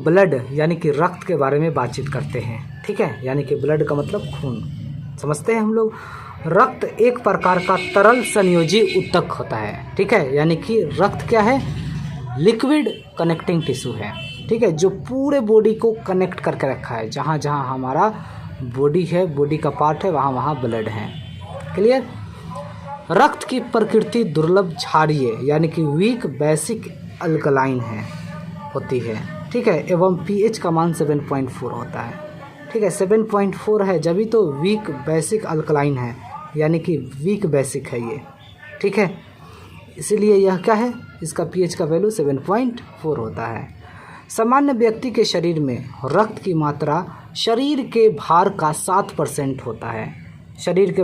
Blood यानी कि रक्त के बारे में बातचीत करते हैं। ठीक है, यानी कि ब्लड का मतलब खून। समझते हैं हम लोग। रक्त एक प्रकार का तरल संयोजी ऊतक होता है। ठीक है, यानी कि रक्त क्या है? लिक्विड कनेक्टिंग टिश्यू है। ठीक है, जो पूरे बॉडी को कनेक्ट करके रखा है। जहाँ जहाँ हमारा बॉडी है, बॉडी का पार्ट है, वहाँ वहाँ ब्लड है। क्लियर? रक्त की प्रकृति दुर्लभ क्षारीय यानी कि वीक बेसिक अल्कलाइन होती है। ठीक है, एवं पीएच का मान 7.4 होता है। ठीक है, 7.4 है जब भी तो वीक बेसिक अल्कलाइन है, यानी कि वीक बेसिक है ये। ठीक है, इसीलिए यह क्या है? इसका पीएच का वैल्यू 7.4 होता है। सामान्य व्यक्ति के शरीर में रक्त की मात्रा शरीर के भार का 7% होता है। शरीर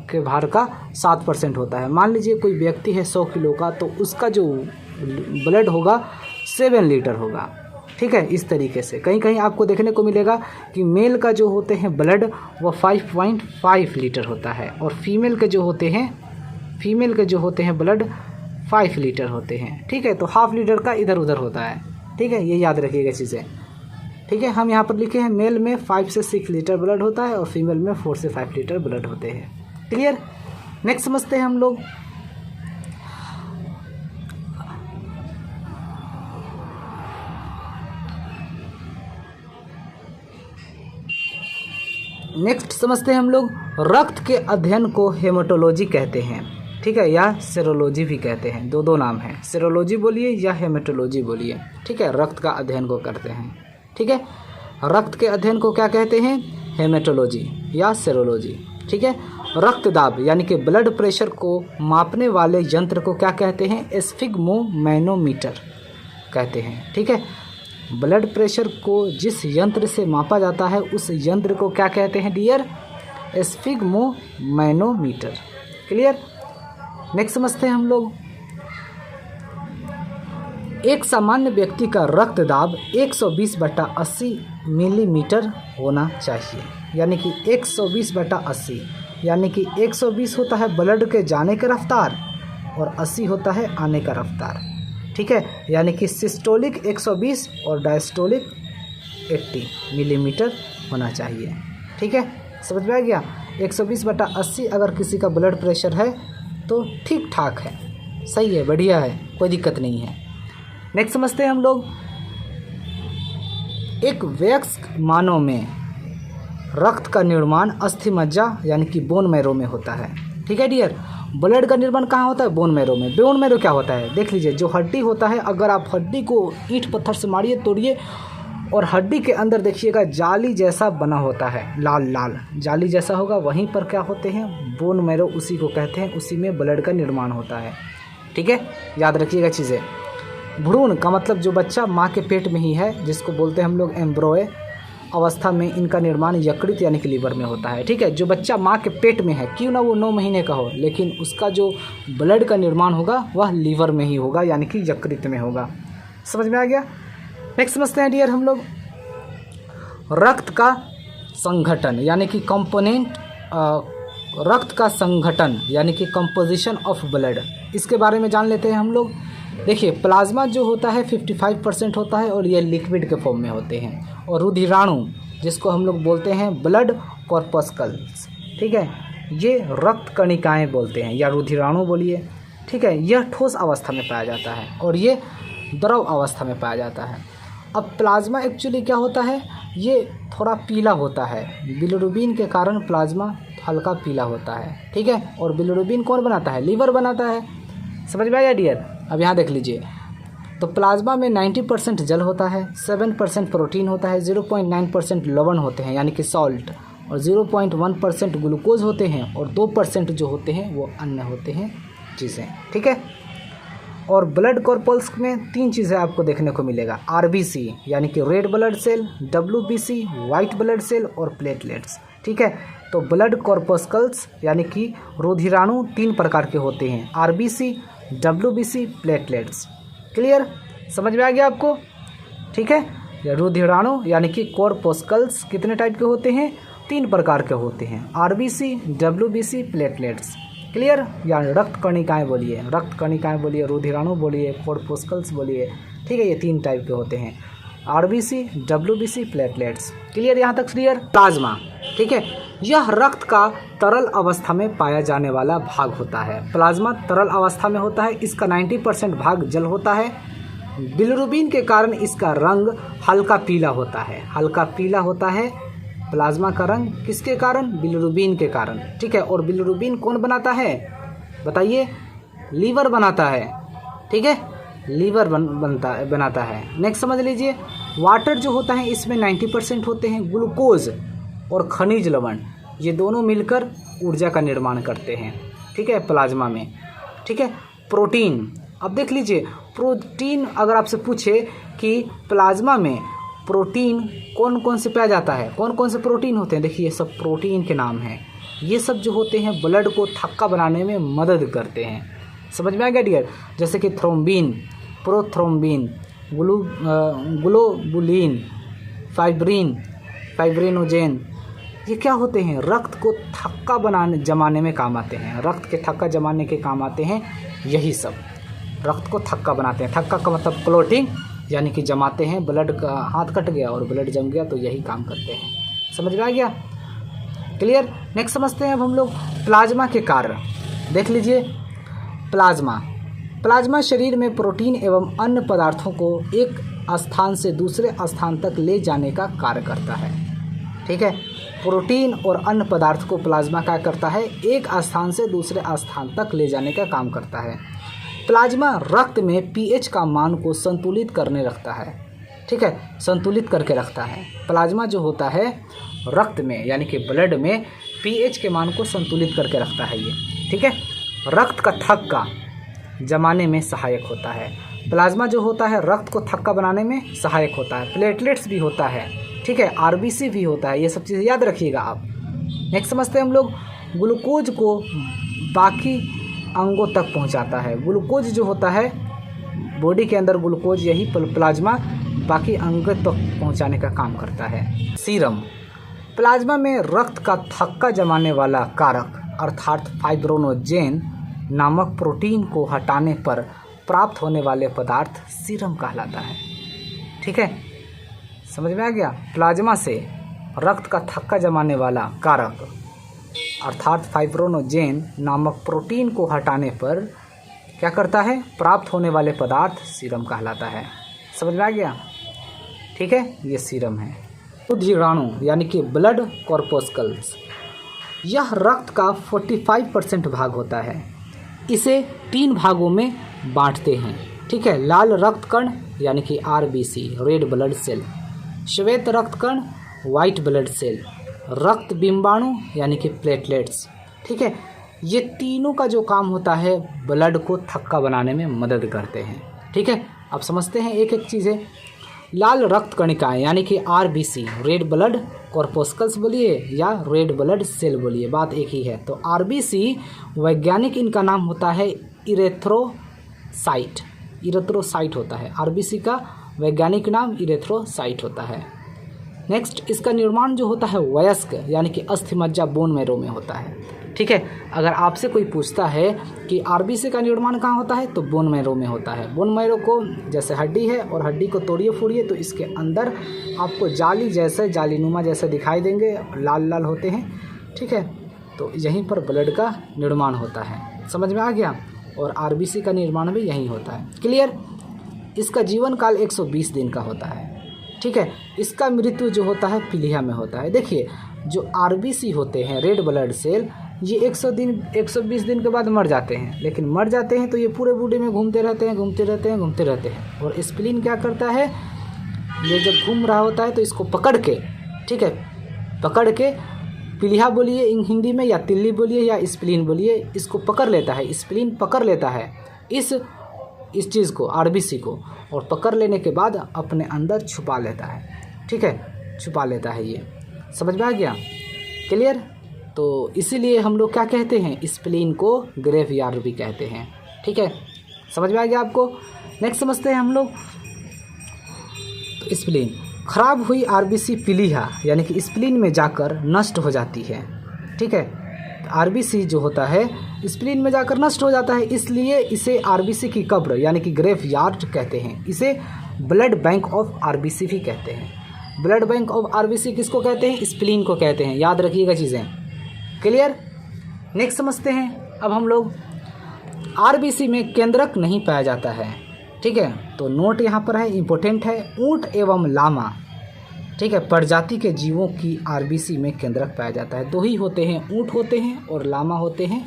के भार का 7% होता है। मान लीजिए कोई व्यक्ति है 100 किलो का, तो उसका जो ब्लड होगा 7 लीटर होगा। ठीक है, इस तरीके से कहीं कहीं आपको देखने को मिलेगा कि मेल का जो होते हैं ब्लड वो 5.5 लीटर होता है, और फीमेल के जो होते हैं ब्लड 5 लीटर होते हैं। ठीक है, तो हाफ लीटर का इधर उधर होता है। ठीक है, ये याद रखिएगा चीज़ें। ठीक है, हम यहाँ पर लिखे हैं मेल में 5 से 6 लीटर ब्लड होता है और फीमेल में 4 से 5 लीटर ब्लड होते हैं। क्लियर? नेक्स्ट समझते हैं हम लोग। रक्त के अध्ययन को हेमेटोलॉजी कहते हैं। ठीक है, या सेरोलॉजी भी कहते हैं। दो नाम है, सेरोलॉजी बोलिए या हेमेटोलॉजी बोलिए। ठीक है, रक्त का अध्ययन को करते हैं। ठीक है, रक्त के अध्ययन को क्या कहते हैं? हेमेटोलॉजी या सेरोलॉजी। ठीक है, रक्तदाब यानी कि ब्लड प्रेशर को मापने वाले यंत्र को क्या कहते हैं? स्फिग्मोमैनोमीटर कहते हैं। ठीक है, ब्लड प्रेशर को जिस यंत्र से मापा जाता है उस यंत्र को क्या कहते हैं डियर? स्फिग्मोमैनोमीटर। क्लियर? नेक्स्ट समझते हैं हम लोग। एक सामान्य व्यक्ति का रक्तदाब 120/80 मिलीमीटर होना चाहिए, यानी कि 120/80, यानी कि 120 होता है ब्लड के जाने का रफ्तार और 80 होता है आने का रफ्तार। ठीक है, यानी कि सिस्टोलिक 120 और डायस्टोलिक 80 मिलीमीटर होना चाहिए। ठीक है, समझ में आ गया? 120/80 अगर किसी का ब्लड प्रेशर है तो ठीक ठाक है, सही है, बढ़िया है, कोई दिक्कत नहीं है। नेक्स्ट समझते हैं हम लोग। एक वयस्क मानव में रक्त का निर्माण अस्थिमज्जा यानी कि बोन मैरो में होता है। ठीक है डियर, ब्लड का निर्माण कहाँ होता है? बोन मैरो में। बोन मैरो क्या होता है? देख लीजिए, जो हड्डी होता है, अगर आप हड्डी को ईंट पत्थर से मारिए, तोड़िए, और हड्डी के अंदर देखिएगा जाली जैसा बना होता है, लाल लाल जाली जैसा होगा, वहीं पर क्या होते हैं? बोन मैरो, उसी को कहते हैं, उसी में ब्लड का निर्माण होता है। ठीक है, याद रखिएगा चीज़ें। भ्रूण का मतलब जो बच्चा माँ के पेट में ही है, जिसको बोलते हैं हम लोग एम्ब्रोए अवस्था में, इनका निर्माण यकृत यानी कि लीवर में होता है। ठीक है, जो बच्चा माँ के पेट में है, क्यों ना वो 9 महीने का हो, लेकिन उसका जो ब्लड का निर्माण होगा वह लीवर में ही होगा, यानी कि यकृत में होगा। समझ में आ गया? नेक्स्ट समझते हैं डियर हम लोग। रक्त का संगठन यानी कि कंपोनेंट, रक्त का संगठन यानी कि कंपोजिशन ऑफ ब्लड, इसके बारे में जान लेते हैं हम लोग। देखिए, प्लाज्मा जो होता है 55% होता है और ये लिक्विड के फॉर्म में होते हैं, और रुधिराणु जिसको हम लोग बोलते हैं ब्लड कॉर्पस्कल्स, ठीक है, ये रक्त कणिकाएँ बोलते हैं या रुधिराणु बोलिए। ठीक है, यह ठोस अवस्था में पाया जाता है और ये द्रव अवस्था में पाया जाता है। अब प्लाज्मा एक्चुअली क्या होता है? ये थोड़ा पीला होता है, बिलिरुबिन के कारण प्लाज्मा हल्का पीला होता है। ठीक है, और बिलिरुबिन कौन बनाता है? लीवर बनाता है। समझ में आया डियर? अब यहाँ देख लीजिए, तो प्लाज्मा में 90% जल होता है, 7% प्रोटीन होता है, 0.9% लवण होते हैं यानी कि सॉल्ट, और 0.1% ग्लूकोज होते हैं, और 2% जो होते हैं वो अन्य होते हैं चीज़ें। ठीक है, और ब्लड कॉर्पल्स में 3 चीज़ें आपको देखने को मिलेगा, आरबीसी यानी कि red blood cell, WBC white blood cell, और प्लेटलेट्स। ठीक है, तो ब्लड कॉर्पस्कल्स यानी कि रुधिराणु 3 प्रकार के होते हैं, आरबीसी, डब्ल्यूबीसी, प्लेटलेट्स। क्लियर? समझ में आ गया आपको? ठीक है, रुधिराणु यानी कि कॉर्पस्कल्स कितने टाइप के होते हैं? 3 प्रकार के होते हैं, आरबीसी, डब्ल्यूबीसी, प्लेटलेट्स। क्लियर? या रक्त कणिकाएँ बोलिए, रुधिराणु बोलिए, कॉर्पस्कल्स बोलिए। ठीक है, ये 3 टाइप के होते हैं। RBC, WBC, platelets. क्लियर यहाँ तक? क्लियर। प्लाज्मा, ठीक है, यह रक्त का तरल अवस्था में पाया जाने वाला भाग होता है। प्लाज्मा तरल अवस्था में होता है, इसका 90% भाग जल होता है। बिलिरुबिन के कारण इसका रंग हल्का पीला होता है, हल्का पीला होता है प्लाज्मा का रंग। किसके कारण? बिलिरुबिन के कारण, ठीक है। और बिलिरुबिन कौन बनाता है बताइए? लीवर बनाता है, ठीक है, लीवर बनाता है। नेक्स्ट समझ लीजिए, वाटर जो होता है इसमें 90% होते हैं। ग्लूकोज और खनिज लवण ये दोनों मिलकर ऊर्जा का निर्माण करते हैं, ठीक है, प्लाज्मा में, ठीक है। प्रोटीन, अब देख लीजिए, प्रोटीन अगर आपसे पूछे कि प्लाज्मा में प्रोटीन कौन कौन से पाया जाता है, कौन कौन से प्रोटीन होते हैं, देखिए ये सब प्रोटीन के नाम हैं। ये सब जो होते हैं ब्लड को थक्का बनाने में मदद करते हैं। समझ में आ गया डियर? जैसे कि thrombin, prothrombin, globulin, fibrin, fibrinogen, ये क्या होते हैं? रक्त को थक्का जमाने में काम आते हैं। रक्त के थक्का जमाने के काम आते हैं यही सब, रक्त को थक्का बनाते हैं। थक्का का मतलब क्लोटिंग, यानी कि जमाते हैं। ब्लड का हाथ कट गया और ब्लड जम गया तो यही काम करते हैं। समझ में आ गया? क्लियर। नेक्स्ट समझते हैं अब हम लोग प्लाज्मा के कार्य। देख लीजिए, प्लाज्मा शरीर में प्रोटीन एवं अन्य पदार्थों को एक स्थान से दूसरे स्थान तक ले जाने का कार्य करता है, ठीक है। प्रोटीन और अन्य पदार्थ को प्लाज्मा क्या करता है? एक स्थान से दूसरे स्थान तक ले जाने का काम करता है। प्लाज्मा रक्त में पीएच का मान को संतुलित करने रखता है, ठीक है, संतुलित करके रखता है। प्लाज्मा जो होता है रक्त में यानी कि ब्लड में पीएच के मान को संतुलित करके रखता है ये, ठीक है। रक्त का थक्का जमाने में सहायक होता है। प्लाज्मा जो होता है रक्त को थक्का बनाने में सहायक होता है। प्लेटलेट्स भी होता है, ठीक है, आरबीसी भी होता है। ये सब चीज़ें याद रखिएगा आप। नेक्स्ट समझते हैं हम लोग, ग्लूकोज को बाकी अंगों तक पहुंचाता है। ग्लूकोज जो होता है बॉडी के अंदर, ग्लूकोज यही प्लाज्मा बाकी अंगों तक पहुंचाने का काम करता है। सीरम, प्लाज्मा में रक्त का थक्का जमाने वाला कारक अर्थात फाइब्रिनोजेन नामक प्रोटीन को हटाने पर प्राप्त होने वाले पदार्थ सीरम कहलाता है, ठीक है। समझ में आ गया? प्लाज्मा से रक्त का थक्का जमाने वाला कारक अर्थात फाइब्रिनोजेन नामक प्रोटीन को हटाने पर क्या करता है? प्राप्त होने वाले पदार्थ सीरम कहलाता है। समझ में आ गया? ठीक है, ये सीरम है। शुद्ध जीवाणु यानी कि ब्लड कॉर्पोस्कल्स, यह रक्त का 45% भाग होता है। इसे 3 भागों में बांटते हैं, ठीक है। लाल रक्त कण यानी कि आरबीसी, रेड ब्लड सेल, श्वेत रक्त कण, वाइट ब्लड सेल, रक्त बिंबाणु यानी कि प्लेटलेट्स, ठीक है। ये तीनों का जो काम होता है ब्लड को थक्का बनाने में मदद करते हैं, ठीक है। अब समझते हैं एक एक चीज़ें। लाल रक्त कणिकाएं यानी कि आरबीसी, रेड ब्लड कॉर्पोस्कल्स बोलिए या रेड ब्लड सेल बोलिए, बात एक ही है। तो आरबीसी वैज्ञानिक इनका नाम होता है इरेथ्रोसाइट, इरेथ्रोसाइट होता है। आरबीसी का वैज्ञानिक नाम इरेथ्रोसाइट होता है। नेक्स्ट, इसका निर्माण जो होता है वयस्क यानी कि अस्थिमज्जा बोन मैरो में होता है, ठीक है। अगर आपसे कोई पूछता है कि आरबीसी का निर्माण कहाँ होता है तो बोन मैरो में होता है। बोन मैरो को जैसे हड्डी है और हड्डी को तोड़िए फोड़िए तो इसके अंदर आपको जाली जैसे, जालीनुमा जैसे दिखाई देंगे, लाल लाल होते हैं, ठीक है। तो यहीं पर ब्लड का निर्माण होता है। समझ में आ गया? और आरबीसी का निर्माण भी यहीं होता है। क्लियर? इसका जीवन काल 120 दिन का होता है, ठीक है। इसका मृत्यु जो होता है पीलिया में होता है। देखिए, जो आरबीसी होते हैं रेड ब्लड सेल, ये 120 दिन के बाद मर जाते हैं, लेकिन मर जाते हैं तो ये पूरे बॉडी में घूमते रहते हैं। और स्प्लीन क्या करता है? ये जब घूम रहा होता है तो इसको पकड़ के, ठीक है, पकड़ के, पीलिया बोलिए हिंदी में या तिल्ली बोलिए या स्प्लीन बोलिए, इसको पकड़ लेता है। स्प्लीन पकड़ लेता है इस चीज़ को, आरबीसी को, और पकड़ लेने के बाद अपने अंदर छुपा लेता है, ठीक है, छुपा लेता है ये। समझ में आ गया? क्लियर? तो इसीलिए हम लोग क्या कहते हैं? स्प्लीन को ग्रेवयार्ड भी कहते हैं, ठीक है। समझ में आ गया आपको? नेक्स्ट समझते हैं हम लोग। तो स्प्लीन, खराब हुई आरबीसी पीलिया यानी कि स्प्लीन में जाकर नष्ट हो जाती है, ठीक है। आरबीसी जो होता है स्प्लीन में जाकर नष्ट हो जाता है, इसलिए इसे आरबीसी की कब्र यानी कि ग्रेवयार्ड कहते हैं। इसे ब्लड बैंक ऑफ आरबीसी भी कहते हैं। ब्लड बैंक ऑफ आरबीसी किसको कहते हैं? स्प्लीन को कहते हैं। याद रखिएगा चीज़ें। क्लियर? नेक्स्ट समझते हैं अब हम लोग। आरबीसी में केंद्रक नहीं पाया जाता है, ठीक है, तो नोट यहाँ पर है, इम्पोर्टेंट है। ऊंट एवं लामा, ठीक है, प्रजाति के जीवों की आरबीसी में केंद्रक पाया जाता है। दो ही होते हैं, ऊंट होते हैं और लामा होते हैं,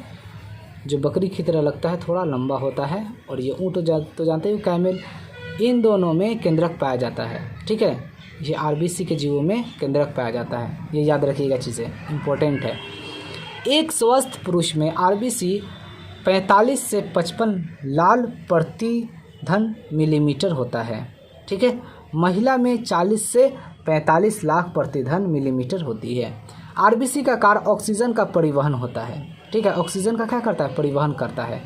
जो बकरी की तरह लगता है, थोड़ा लंबा होता है, और ये ऊंट तो जानते हो कैमल। इन दोनों में केंद्रक पाया जाता है, ठीक है। ये आरबीसी के जीवों में केंद्रक पाया जाता है, ये याद रखिएगा चीज़ें, इम्पोर्टेंट है। एक स्वस्थ पुरुष में आरबीसी 45 से 55 लाल प्रतिघन मिलीमीटर होता है, ठीक है। महिला में 40 से 45 लाख प्रतिघन मिलीमीटर होती है। आरबीसी का कार्य ऑक्सीजन का परिवहन होता है, ठीक है। ऑक्सीजन का क्या करता है? परिवहन करता है,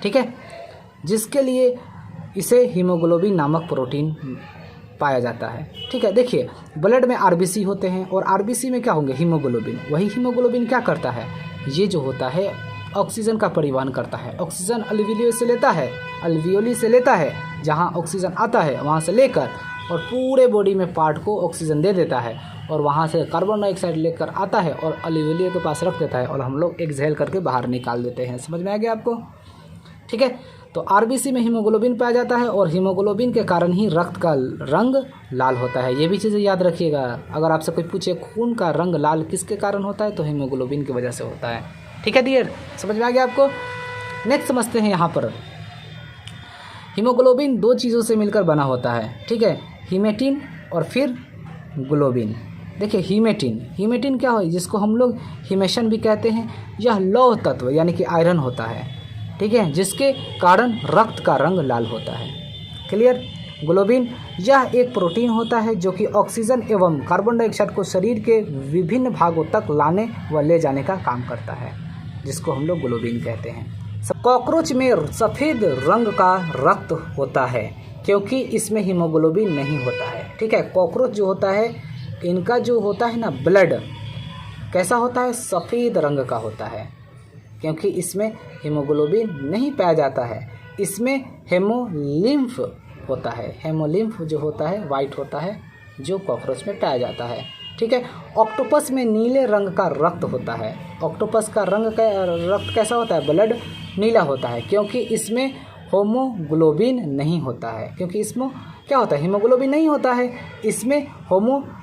ठीक है, जिसके लिए इसे हीमोग्लोबिन नामक प्रोटीन पाया जाता है, ठीक है। देखिए, ब्लड में आरबीसी होते हैं और आरबीसी में क्या होंगे? हीमोग्लोबिन। वही हीमोग्लोबिन क्या करता है? ये जो होता है ऑक्सीजन का परिवहन करता है। ऑक्सीजन अल्वियोली से लेता है, जहाँ ऑक्सीजन आता है वहाँ से लेकर और पूरे बॉडी में पार्ट को ऑक्सीजन दे देता है, और वहाँ से कार्बन डाइऑक्साइड लेकर आता है और अल्वियोली के पास रख देता है, और हम लोग एक्सहेल करके बाहर निकाल देते हैं। समझ में आ गया आपको? ठीक है, तो आरबीसी में हीमोग्लोबिन पाया जाता है और हीमोग्लोबिन के कारण ही रक्त का रंग लाल होता है। ये भी चीज़ें याद रखिएगा। अगर आपसे कोई पूछे खून का रंग लाल किसके कारण होता है, तो हीमोग्लोबिन की वजह से होता है। ठीक है डियर, समझ में आ गया आपको? नेक्स्ट समझते हैं। यहाँ पर हीमोग्लोबिन दो चीज़ों से मिलकर बना होता है, ठीक है, हीमेटिन और फिर ग्लोबिन। देखिए हीमेटिन क्या है, जिसको हम लोग हीमेशन भी कहते हैं। यह लौह तत्व यानी कि आयरन होता है, ठीक है, जिसके कारण रक्त का रंग लाल होता है। क्लियर? ग्लोबिन यह एक प्रोटीन होता है जो कि ऑक्सीजन एवं कार्बन डाइऑक्साइड को शरीर के विभिन्न भागों तक लाने व ले जाने का काम करता है, जिसको हम लोग ग्लोबिन कहते हैं। कॉकरोच में सफ़ेद रंग का रक्त होता है क्योंकि इसमें हीमोग्लोबिन नहीं होता है। ठीक है, कॉकरोच जो होता है, इनका जो होता है ना ब्लड, कैसा होता है? सफ़ेद रंग का होता है, क्योंकि इसमें हीमोग्लोबिन नहीं पाया जाता है। इसमें हेमोलिम्फ होता है। हेमोलिम्फ जो होता है वाइट होता है, जो कॉकरोच में पाया जाता है। ठीक है, ऑक्टोपस में नीले रंग का रक्त होता है। ऑक्टोपस का रक्त कैसा होता है? ब्लड नीला होता है, क्योंकि इसमें होमोग्लोबिन नहीं होता है। क्योंकि इसमें क्या होता है? हीमोग्लोबिन नहीं होता है, इसमें होमोसायानिन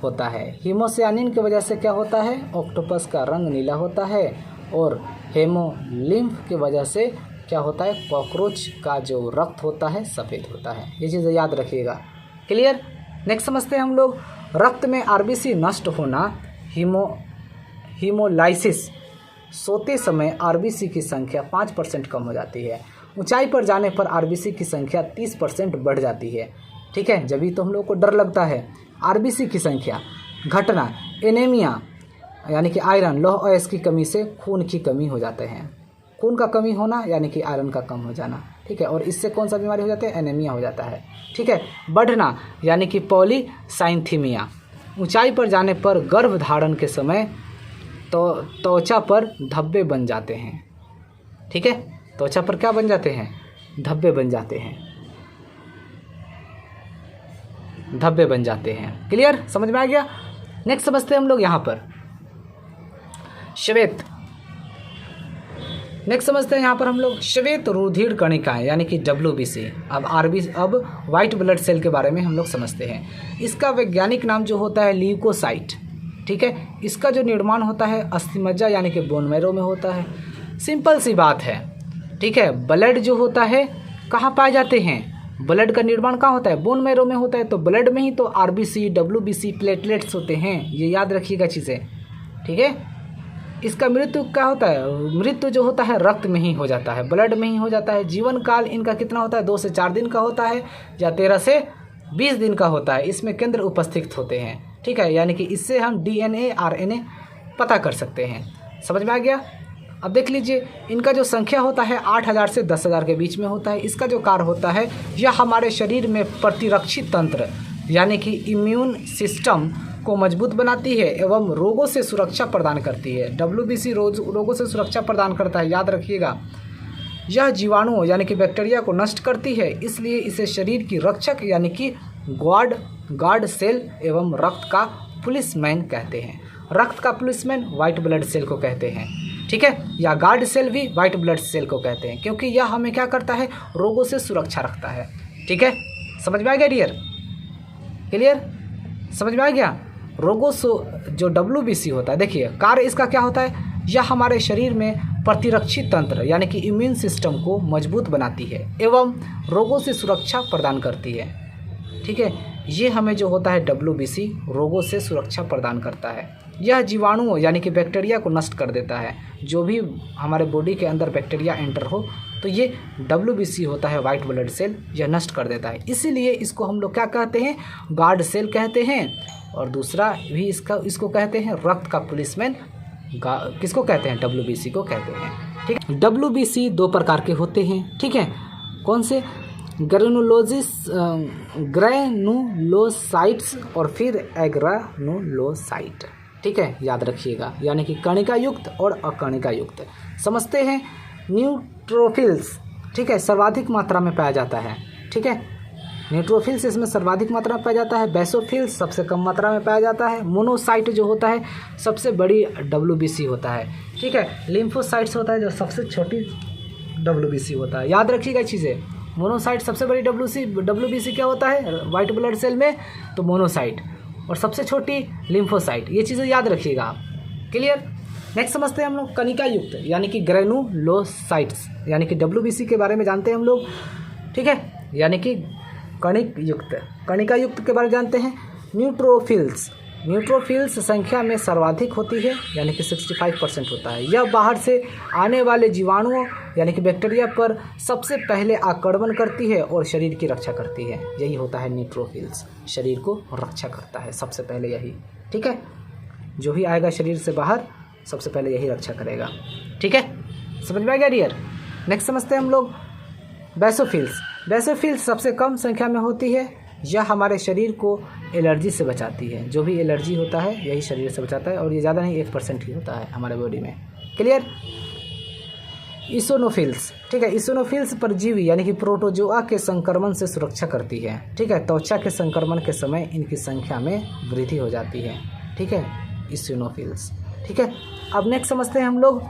होता है। हीमोसायानिन की वजह से क्या होता है? ऑक्टोपस का रंग नीला होता है, और हेमोलिम्फ की वजह से क्या होता है? कॉकरोच का जो रक्त होता है सफ़ेद होता है। ये चीज़ें याद रखिएगा। क्लियर? नेक्स्ट समझते हैं हम लोग। रक्त में आरबीसी नष्ट होना, हीमोलाइसिस। सोते समय आरबीसी की संख्या 5% कम हो जाती है। ऊंचाई पर जाने पर आरबीसी की संख्या 30% बढ़ जाती है। ठीक है, जब भी तो हम लोग को डर लगता है। आरबीसी की संख्या घटना, एनीमिया यानी कि आयरन, लौह अयस्क की कमी से खून की कमी हो जाते हैं। खून का कमी होना यानी कि आयरन का कम हो जाना। ठीक है, और इससे कौन सा बीमारी हो जाता है? एनीमिया हो जाता है। ठीक है, बढ़ना यानी कि पॉलीसाइथीमिया। ऊंचाई पर जाने पर गर्भ धारण के समय तो त्वचा पर धब्बे बन जाते हैं। ठीक है, त्वचा पर क्या बन जाते हैं? धब्बे बन जाते हैं। धब्बे बन जाते हैं। क्लियर? समझ में आ गया? नेक्स्ट समझते हैं हम लोग यहाँ पर श्वेत। नेक्स्ट समझते हैं यहाँ पर हम लोग श्वेत रुधिर कणिकाएं यानी कि WBC। अब वाइट ब्लड सेल के बारे में हम लोग समझते हैं। इसका वैज्ञानिक नाम जो होता है ल्यूकोसाइट। ठीक है, इसका जो निर्माण होता है अस्थिमज्जा यानी कि बोन मैरो में होता है। सिंपल सी बात है। ठीक है, ब्लड जो होता है कहाँ पाए जाते हैं? ब्लड का निर्माण कहाँ होता है? बोन मैरो में होता है। तो ब्लड में ही तो आरबीसी, WBC, प्लेटलेट्स होते हैं। ये याद रखिएगा चीज़ें। ठीक है, इसका मृत्यु क्या होता है? मृत्यु जो होता है रक्त में ही हो जाता है, ब्लड में ही हो जाता है। जीवन काल इनका कितना होता है? 2 से 4 दिन का होता है, या 13 से 20 दिन का होता है। इसमें केंद्र उपस्थित होते हैं। ठीक है, यानी कि इससे हम DNA, RNA पता कर सकते हैं। समझ में आ गया? अब देख लीजिए, इनका जो संख्या होता है 8000 से 10,000 के बीच में होता है। इसका जो कार्य होता है, यह हमारे शरीर में प्रतिरक्षी तंत्र यानी कि इम्यून सिस्टम को मजबूत बनाती है एवं रोगों से सुरक्षा प्रदान करती है। WBC रोगों से सुरक्षा प्रदान करता है, याद रखिएगा। यह जीवाणुओं यानी कि बैक्टीरिया को नष्ट करती है, इसलिए इसे शरीर की रक्षक यानी कि गार्ड सेल एवं रक्त का पुलिसमैन कहते हैं। रक्त का पुलिसमैन वाइट ब्लड सेल को कहते हैं, ठीक है, या गार्ड सेल भी वाइट ब्लड सेल को कहते हैं, क्योंकि यह हमें क्या करता है, रोगों से सुरक्षा रखता है। ठीक है, समझ में आ गया डियर? क्लियर? समझ में आ गया? रोगों से जो WBC होता है, देखिए कार्य इसका क्या होता है, यह हमारे शरीर में प्रतिरक्षी तंत्र यानी कि इम्यून सिस्टम को मजबूत बनाती है एवं रोगों से सुरक्षा प्रदान करती है। ठीक है, ये हमें जो होता है WBC रोगों से सुरक्षा प्रदान करता है। यह जीवाणुओं यानी कि बैक्टीरिया को नष्ट कर देता है। जो भी हमारे बॉडी के अंदर बैक्टीरिया एंटर हो तो ये WBC होता है, वाइट ब्लड सेल, यह नष्ट कर देता है। इसीलिए इसको हम लोग क्या कहते हैं, गार्ड सेल कहते हैं। और दूसरा भी इसको कहते हैं रक्त का पुलिसमैन। किसको कहते हैं? WBC को कहते हैं। ठीक है, WBC 2 प्रकार के होते हैं। ठीक है, कौन से? ग्रैनुलोसाइट्स और फिर एग्रानुलोसाइट। ठीक है, याद रखिएगा, यानी कि कणिका युक्त और अकणिका युक्त। समझते हैं न्यूट्रोफिल्स, ठीक है, सर्वाधिक मात्रा में पाया जाता है। ठीक है, न्यूट्रोफिल्स इसमें सर्वाधिक मात्रा में पाया जाता है। बेसोफिल्स सबसे कम मात्रा में पाया जाता है। मोनोसाइट जो होता है सबसे बड़ी WBC होता है। ठीक है, लिम्फोसाइट्स होता है जो सबसे छोटी WBC होता है। याद रखिएगा चीज़ें, मोनोसाइट सबसे बड़ी WBC क्या होता है वाइट ब्लड सेल में, तो मोनोसाइट, और सबसे छोटी लिम्फोसाइट। ये चीज़ें याद रखिएगा आप। क्लियर? नेक्स्ट समझते हैं हम लोग कणिका युक्त यानी कि ग्रैनुलोसाइट्स, यानी कि WBC के बारे में जानते हैं हम लोग। ठीक है, यानी कि कणिका युक्त के बारे में जानते हैं। न्यूट्रोफिल्स संख्या में सर्वाधिक होती है, यानी कि 65% होता है। यह बाहर से आने वाले जीवाणुओं यानी कि बैक्टीरिया पर सबसे पहले आक्रमण करती है और शरीर की रक्षा करती है। यही होता है न्यूट्रोफिल्स, शरीर को रक्षा करता है सबसे पहले यही। ठीक है, जो भी आएगा शरीर से बाहर सबसे पहले यही रक्षा करेगा। ठीक है, समझ में आ गया डियर? नेक्स्ट समझते हैं हम लोग बेसोफिल्स सबसे कम संख्या में होती है। यह हमारे शरीर को एलर्जी से बचाती है। जो भी एलर्जी होता है यही शरीर से बचाता है, और ये ज़्यादा नहीं 1% ही होता है हमारे बॉडी में। क्लियर? इसोनोफिल्स, ठीक है, इसोनोफिल्स परजीवी यानी कि प्रोटोजोआ के संक्रमण से सुरक्षा करती है। ठीक है, त्वचा के संक्रमण के समय इनकी संख्या में वृद्धि हो जाती है। ठीक है, इसोनोफिल्स। ठीक है, अब नेक्स्ट समझते हैं हम लोग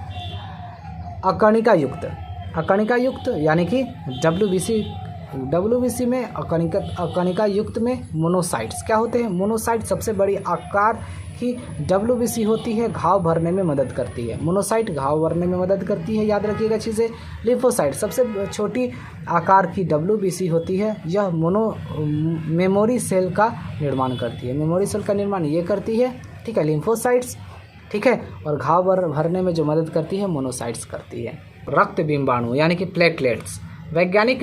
अकणिका युक्त यानी कि WBC में अकणिका युक्त में मोनोसाइट्स क्या होते हैं? मोनोसाइट सबसे बड़ी आकार की WBC होती है, घाव भरने में मदद करती है। मोनोसाइट घाव भरने में मदद करती है, याद रखिएगा चीज़ें। लिम्फोसाइट सबसे छोटी आकार की WBC होती है। यह मेमोरी सेल का निर्माण करती है। मेमोरी सेल का निर्माण ये करती है। ठीक है, लिम्फोसाइट्स। ठीक है, और घाव भरने में जो मदद करती है मोनोसाइट्स करती है। रक्त बिंबाणु यानी कि प्लेटलेट्स, वैज्ञानिक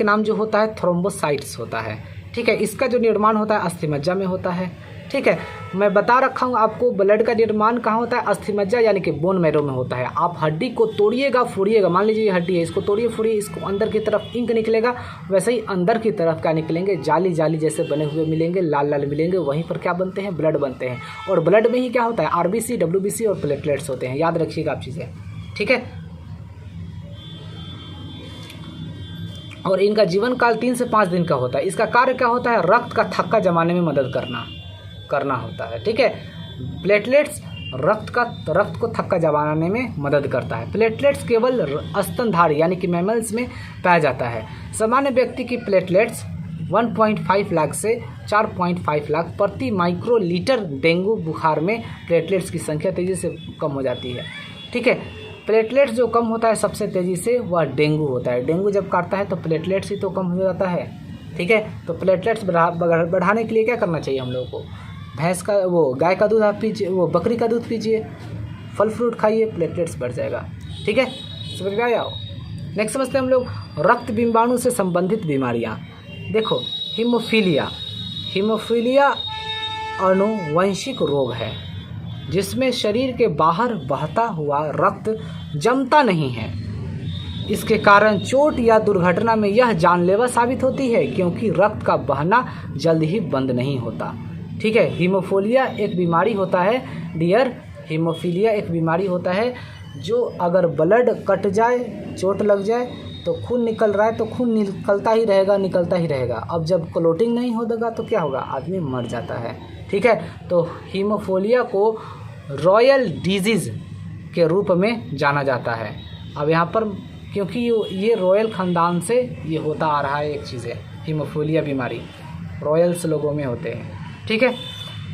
नाम जो होता है थ्रोम्बोसाइट्स होता है। ठीक है, इसका जो निर्माण होता है अस्थिमज्जा में होता है। ठीक है, मैं बता रखा हूँ आपको ब्लड का निर्माण कहाँ होता है, अस्थिमज्जा यानी कि बोन मैरो में होता है। आप हड्डी को तोड़िएगा फोड़िएगा, मान लीजिए ये हड्डी है, इसको तोड़िए फोड़िए, इसको अंदर की तरफ इंक निकलेगा, वैसे ही अंदर की तरफ क्या निकलेंगे, जाली जैसे बने हुए मिलेंगे, लाल मिलेंगे, वहीं पर क्या बनते हैं, ब्लड बनते हैं। और ब्लड में ही क्या होता है, RBC, WBC और प्लेटलेट्स होते हैं। याद रखिएगा आप चीज़ें। ठीक है, और इनका जीवन काल 3 से 5 दिन का होता है। इसका कार्य क्या होता है, रक्त का थक्का जमाने में मदद करना होता है। ठीक है, प्लेटलेट्स रक्त को थक्का जमाने में मदद करता है। प्लेटलेट्स केवल स्तनधारी यानी कि मैमल्स में पाया जाता है। सामान्य व्यक्ति की प्लेटलेट्स 1.5 लाख से 4.5 लाख प्रति माइक्रोलीटर। डेंगू बुखार में प्लेटलेट्स की संख्या तेज़ी से कम हो जाती है। ठीक है, प्लेटलेट्स जो कम होता है सबसे तेज़ी से वह डेंगू होता है। डेंगू जब काटता है तो प्लेटलेट्स ही तो कम हो जाता है। ठीक है, तो प्लेटलेट्स बढ़ाने के लिए क्या करना चाहिए हम लोगों को, गाय का दूध आप पीजिए, बकरी का दूध पीजिए, फल फ्रूट खाइए, प्लेटलेट्स बढ़ जाएगा। ठीक है, समझ में आया? नेक्स्ट समझते हैं हम लोग रक्त बिंबाणु से संबंधित बीमारियां। देखो, हीमोफीलिया आनुवंशिक रोग है जिसमें शरीर के बाहर बहता हुआ रक्त जमता नहीं है। इसके कारण चोट या दुर्घटना में यह जानलेवा साबित होती है, क्योंकि रक्त का बहना जल्द ही बंद नहीं होता। ठीक है, हीमोफीलिया एक बीमारी होता है डियर, हीमोफीलिया एक बीमारी होता है जो अगर ब्लड कट जाए, चोट लग जाए तो खून निकल रहा है तो खून निकलता ही रहेगा, निकलता ही रहेगा। अब जब क्लोटिंग नहीं होगा तो क्या होगा, आदमी मर जाता है। ठीक है, तो हीमोफीलिया को रॉयल डिजीज़ के रूप में जाना जाता है। अब यहाँ पर क्योंकि ये रॉयल ख़ानदान से ये होता आ रहा है, एक चीज़ है हीमोफीलिया बीमारी, रॉयल्स लोगों में होते हैं। ठीक है,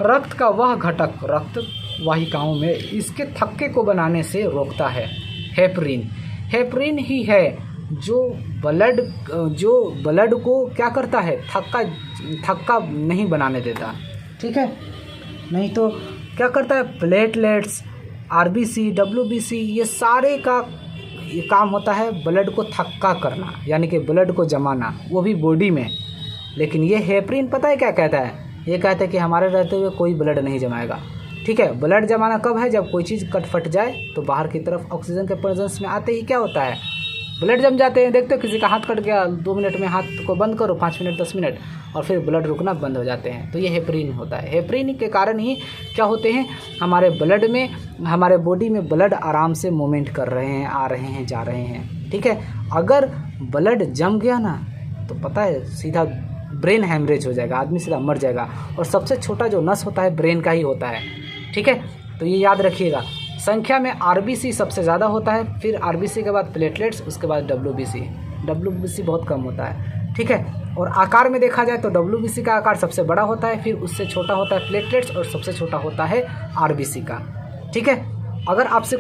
रक्त का वह घटक रक्त वाहिकाओं में इसके थक्के को बनाने से रोकता है। हेपरिन, हेपरिन ही है जो ब्लड को क्या करता है, थक्का नहीं बनाने देता। ठीक है, नहीं तो क्या करता है, प्लेटलेट्स, आरबीसी, डब्ल्यूबीसी, ये सारे का ये काम होता है ब्लड को थक्का करना, यानी कि ब्लड को जमाना, वो भी बॉडी में। लेकिन ये हेपरिन पता है क्या कहता है, ये कहता है कि हमारे रहते हुए कोई ब्लड नहीं जमाएगा। ठीक है, ब्लड जमाना कब है, जब कोई चीज़ कट फट जाए तो बाहर की तरफ ऑक्सीजन के प्रेजेंस में आते ही क्या होता है, ब्लड जम जाते हैं। देखते हो किसी का हाथ कट गया, 2 मिनट में हाथ को बंद करो, 5 मिनट 10 मिनट, और फिर ब्लड रुकना बंद हो जाते हैं। तो ये हेपरिन होता है। हेपरिन के कारण ही क्या होते हैं, हमारे ब्लड में, हमारे बॉडी में ब्लड आराम से मूवमेंट कर रहे हैं, आ रहे हैं, जा रहे हैं। ठीक है, अगर ब्लड जम गया ना तो पता है सीधा ब्रेन हैमरेज हो जाएगा, आदमी सीधा मर जाएगा। और सबसे छोटा जो नस होता है ब्रेन का ही होता है। ठीक है, तो ये याद रखिएगा। संख्या में आरबीसी सबसे ज़्यादा होता है, फिर आरबीसी के बाद प्लेटलेट्स, उसके बाद डब्ल्यूबीसी बहुत कम होता है। ठीक है, और आकार में देखा जाए तो डब्ल्यूबीसी का आकार सबसे बड़ा होता है, फिर उससे छोटा होता है प्लेटलेट्स, और सबसे छोटा होता है आरबीसी का। ठीक है, अगर आपसे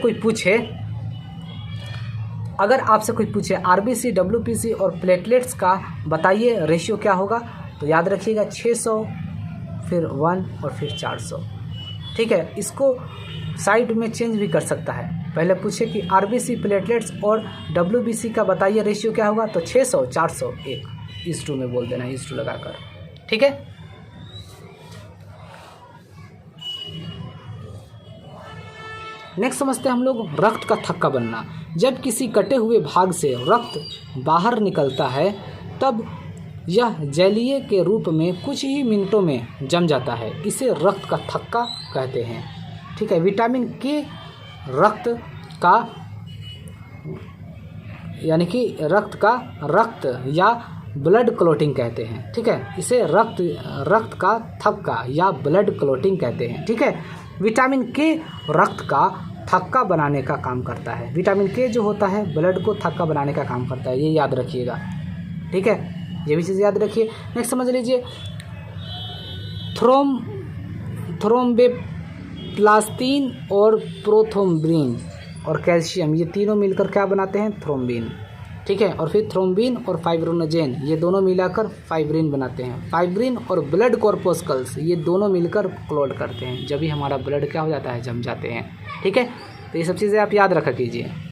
कोई पूछे आरबीसी, डब्ल्यूबीसी और प्लेटलेट्स का बताइए रेशियो क्या होगा, तो याद रखिएगा 600, फिर 1 और फिर 400। ठीक है, इसको साइड में चेंज भी कर सकता है। पहले पूछे कि आरबीसी, प्लेटलेट्स और डब्ल्यूबीसी का बताइए रेशियो क्या होगा, तो 600, 400, 1:2 में बोल देना, 1:2 लगाकर। ठीक है, नेक्स्ट समझते हैं हम लोग रक्त का थक्का बनना। जब किसी कटे हुए भाग से रक्त बाहर निकलता है तब यह जलीय के रूप में कुछ ही मिनटों में जम जाता है, इसे रक्त का थक्का कहते हैं। ठीक है, विटामिन के रक्त का, यानी कि रक्त या ब्लड क्लोटिंग कहते हैं। ठीक है, इसे रक्त का थक्का या ब्लड क्लोटिंग कहते हैं। ठीक है, विटामिन के रक्त का थक्का बनाने का काम करता है। विटामिन के जो होता है ब्लड को थक्का बनाने का काम करता है, ये याद रखिएगा। ठीक है, ये भी चीज़ याद रखिए। नेक्स्ट समझ लीजिए, थ्रोम्बोप्लास्टिन और प्रोथ्रोम्बिन और कैल्शियम, ये तीनों मिलकर क्या बनाते हैं, थ्रोम्बिन। ठीक है, और फिर थ्रोम्बिन और फाइब्रिनोजेन, ये दोनों मिलाकर फाइब्रिन बनाते हैं। फाइब्रिन और ब्लड कॉर्पोस्कल्स, ये दोनों मिलकर क्लॉट करते हैं, जब भी हमारा ब्लड क्या हो जाता है, जम जाते हैं। ठीक है, तो ये सब चीज़ें आप याद रखा कीजिए।